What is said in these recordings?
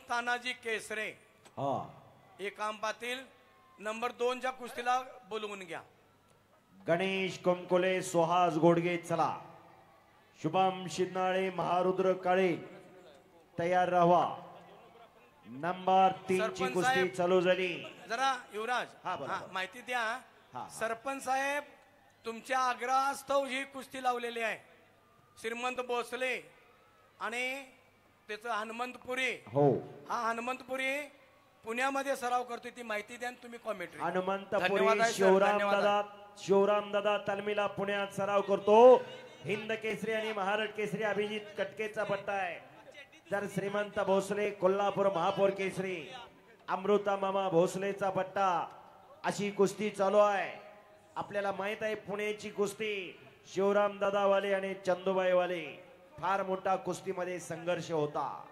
तानाजी केसरे हा एकाम पाटील नंबर 2 च्या कुस्तीला बोलवून घ्या. गणेश कंकोले सुहास गोडगे चला. शुभम शिंदाळे महारुद्र काळे तयार राहा. नंबर 3 ची कुस्ती चालू झाली. जरा युवराज माहिती द्या. सरपंच साहेब तुमच्या आग्रहास्तव ही कुस्ती लावलेली आहे. श्रीमंत भोसले आणि त्याचं हनुमंतपुरी. हो हा हनुमंतपुरी पुण्यामध्ये सराव करतोय ती माहिती द्या तुम्ही कॉमेंट्री. हनुमंतपुरी शिवराम दादा तालमीला पुण्यात सराव करतो. हिंद केसरी आणि महाराष्ट्र केसरी अभिजित कटकेचा पट्टा आहे. तर श्रीमंत भोसले कोल्हापूर महापौर केसरी अमृता मामा भोसलेचा पट्टा. अशी कुस्ती चालू आहे. आपल्याला माहित आहे पुण्याची कुस्ती शिवराम दादावाले आणि चंदूबाई वाले फार मोठा कुस्तीमध्ये संघर्ष होता.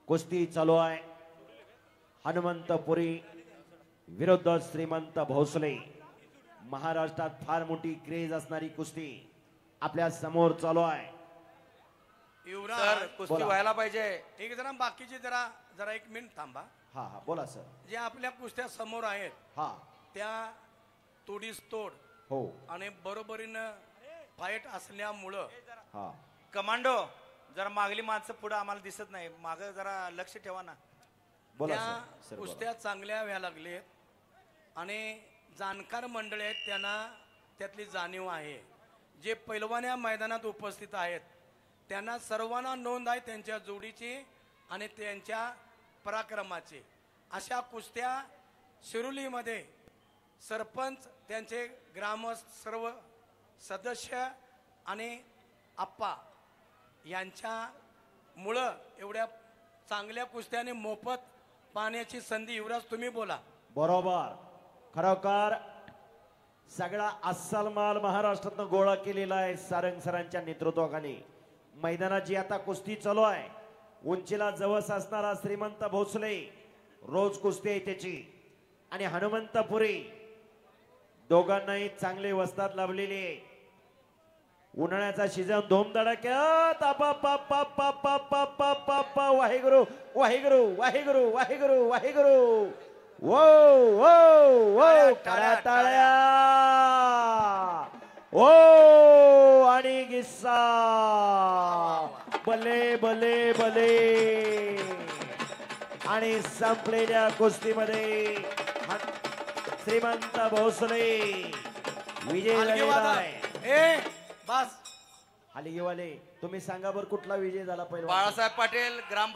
कुस्ती चालू आहे. हनुमंतपुरी विरुद्ध श्रीमंत भोसले. महाराष्ट्रात फार मोठी क्रेज असणारी कुस्ती आपल्या समोर चालू आहे. युवराज कुस्ती व्हायला पाहिजे. एक जरा बाकीचे जरा एक मिनिट थांबा. हा बोला सर. जे आपल्या कुस्त्या समोर आहेत त्या तोडीस तोड हो आणि बरोबरीनं फाईट असल्यामुळं कमांडो जरा मागली माणसं पुढे आम्हाला दिसत नाही. माग जरा लक्ष ठेवा ना. त्या कुस्त्या चांगल्या व्हायला लागलेत आणि जाणकार मंडळी आहेत त्यांना त्यातली जाणीव आहे. जे पैलवान मैदानात उपस्थित आहेत त्यांना सर्वांना नोंद आहे त्यांच्या जोडीची आणि त्यांच्या पराक्रमाची. अशा कुस्त्या शिरोलीमध्ये सरपंच त्यांचे ग्रामस्थ सर्व सदस्य आणि आप्पा यांच्यामुळं एवढ्या चांगल्या कुस्त्याने मोफत पाहण्याची संधी. युवराज तुम्ही बोला. बरोबर. खरोखर सगळा अस्सल माल महाराष्ट्रातून गोळा केलेला आहे सारंग सरांच्या नेतृत्वाखाली. मैदानाची आता कुस्ती चालू आहे. उंचीला जवस असणारा श्रीमंत भोसले रोज कुस्ती आहे त्याची आणि हनुमंतपुरी दोघांनाही चांगले वस्ताद लाभलेले. उन्हाळ्याचा सीझन धूमधडाक्यात वाहेगुरु वाहेगुरु वाहेगुरु वाहेगुरु वाहेगुरु वो वो वो करा टाळ्या ओ आणि गिस्सा भले भले भले. आणि संपलेल्या कुस्तीमध्ये श्रीमंत भोसले विजय झालेला आहे. बस हलगीवाले तुम्ही सांगा बरं कुठला विजय झाला पहिला. बाळासाहेब पाटील ग्राम